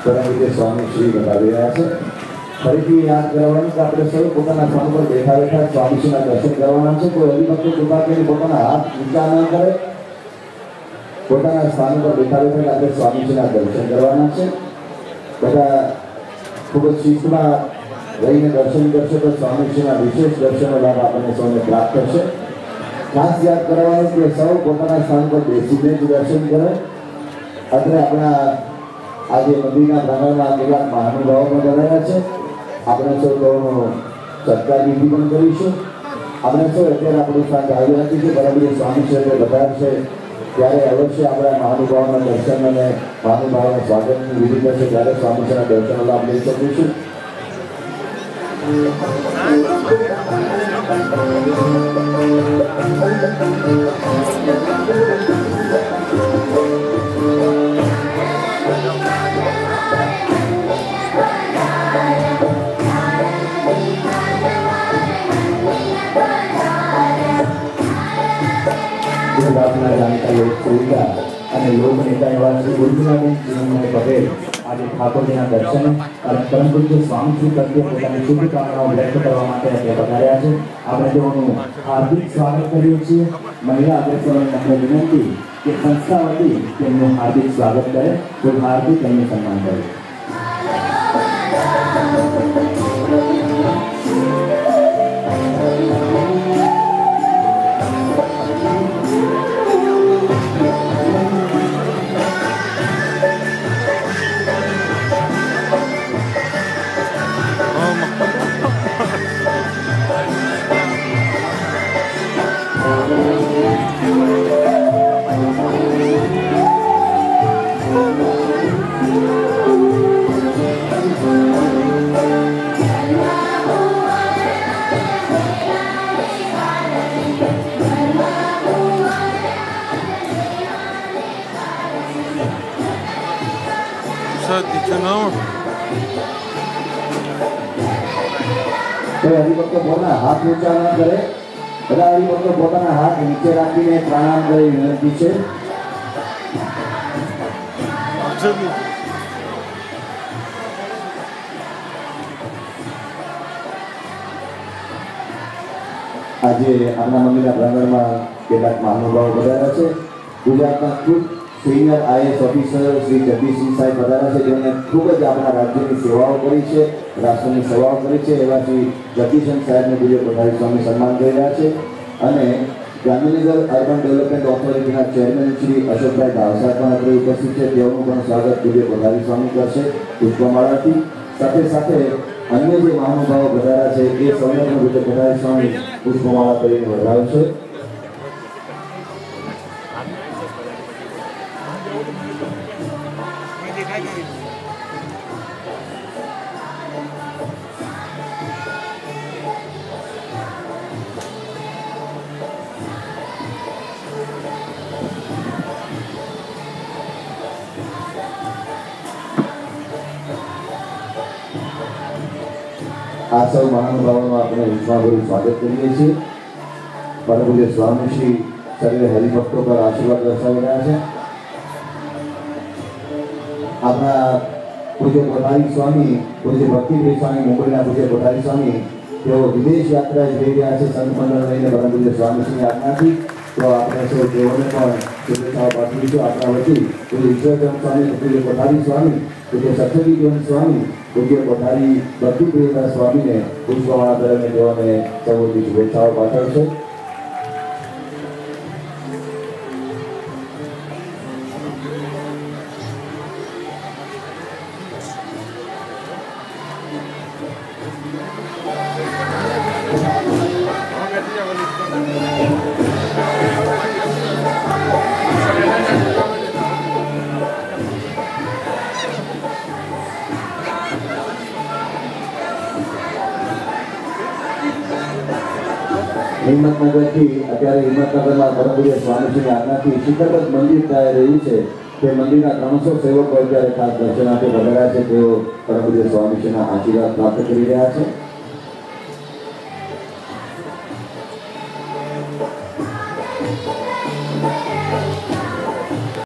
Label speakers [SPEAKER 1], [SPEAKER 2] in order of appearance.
[SPEAKER 1] परमपूज्य स्वामी श्री बता रहा है फरीथी याद करवाना कि આપણે સૌ પોતાના સ્થાન પર બેઠા બેઠા સ્વામીજીના દર્શન કરવાના છે। કોઈ હરિભક્તો કૃપા કરીને પોતાના હાથ ઊંચા ન કરે। પોતાના સ્થાન પર બેઠા બેઠા આપણે સ્વામીજીના દર્શન કરવાના છે। બધા ખૂબ જ શિસ્તમાં રહીને દર્શન કરશે તો સ્વામીજીના વિશેષ દર્શનનો લાભ આપણને સૌને પ્રાપ્ત થશે। ખાસ યાદ કરવાનું કે સૌ પોતાના સ્થાન પર બેસીને જ દર્શન કરે। અત્રે આપણા आज मंदिर કેટલાક મહાનુભાવો પણ બનાવ્યા છે। આપણે સૌ તેઓનો સત્કાર વિધિ પણ કરીશું। આપણે સૌ અત્યારે આપણું સ્થાન ધારી રાખીશું। બરાબર સ્વામી છે બતાવશે ત્યારે અવશ્ય આપણા મહાનુભાવોના દર્શન અને મહાનુભાવોના સ્વાગતની વિધિ કરશે ત્યારે સ્વામીજીના દર્શનનો લાભ લઈ શકીશું। अपना जानता लोग सुविधा અને લોક નેતા એવા શ્રી ગુરુજીનાબેન જીવનભાઈ પટેલ આજે ઠાકોરજીના દર્શન અને પરમ પૂજ્ય સ્વામીજી પ્રત્યે પોતાની શુભકામનાઓ વ્યક્ત કરવા માટે આપણે પધાર્યા છે। આપણે તેઓનું હાર્દિક સ્વાગત કરીએ છીએ। મહિલા અગ્રસરોને નમ્ર વિનંતી કે સંસ્થા વતી તેમનું હાર્દિક સ્વાગત કરે તો હાર્દિક એમનું સન્માન કરે। हरिभक्त पोताना हाथ ऊंचा न करे। બધા હરિભક્તો પોતાના હાથ નીચે રાખીને પ્રણામ કરી વિનંતી છે। આજે આપણા મંદિરના પ્રાંગણમાં કેટલાક મહાનુભાવો પધાર્યા છે। ગુજરાતના ખૂબ senior IAS officer Shri Jagdishsinh સાહેબ પધાર્યા છે જેમણે ખૂબ જ આપણા રાજ્યની સેવાઓ કરી છે, રાષ્ટ્રની સેવાઓ કરી છે। એવા શ્રી જગદીશસિંહ સાહેબને પૂજ્ય પધારી સ્વામી સન્માન કરી રહ્યા છે। અને ગાંધીનગર અર્બન ડેવલપમેન્ટ ઓથોરિટીના ચેરમેન શ્રી અશોકભાઈ ધાવસા પણ અત્રે ઉપસ્થિત છે। તેઓનું પણ સ્વાગત પૂજ્ય પધારી સ્વામી કરશે પુષ્પમાળાથી। સાથે સાથે अन्य जो महानुभाव पधारा है ये सौने में पूज्य पधारी स्वामी पुष्पमाला કરીને વધાવશે। आ सब महानुभावों अपने विश्वाभरी स्वागत करिए छे। परम पूज्य स्वामी श्री सर्वे हरिभक्तों पर आशीर्वाद दर्शावी रह्या छे। अपना पूज्य पधारी स्वामी पूज्य भक्तिप्रिय स्वामी मुंबईना पूज्य पधारी स्वामी तेओ विदेश यात्रा जई रह्या छे संत मंडळ लईने परम पूज्य स्वामी श्री आज्ञाथी। तो आपणे सौ तेओने पण शुभेच्छाओ पाठवीશું। આપણા વતી પૂજ્ય ઈશ્વરચંદ स्वामी पूज्य पधारी स्वामी पूज्य सत्संगी जीवन स्वामी पूज्य पधारी भक्तिप्रिय स्वामी ने पुष्पमाला કરીને તેઓને સૌથી શુભેચ્છાઓ પાઠવશે। हिम्मतनगर थी अत्यारे हिम्मतनगर में परम पूज्य स्वामी श्री आज्ञाथी शिखरबद्ध मंदिर तैयार रह्યું છે। તે મંદિરના 300 સેવકો અત્યારે ખાસ દર્શનાર્થે પધાર્યા છે। તેઓ પરમ પૂજ્ય સ્વામી શ્રીના આશીર્વાદ પ્રાપ્ત કરી રહ્યા છે।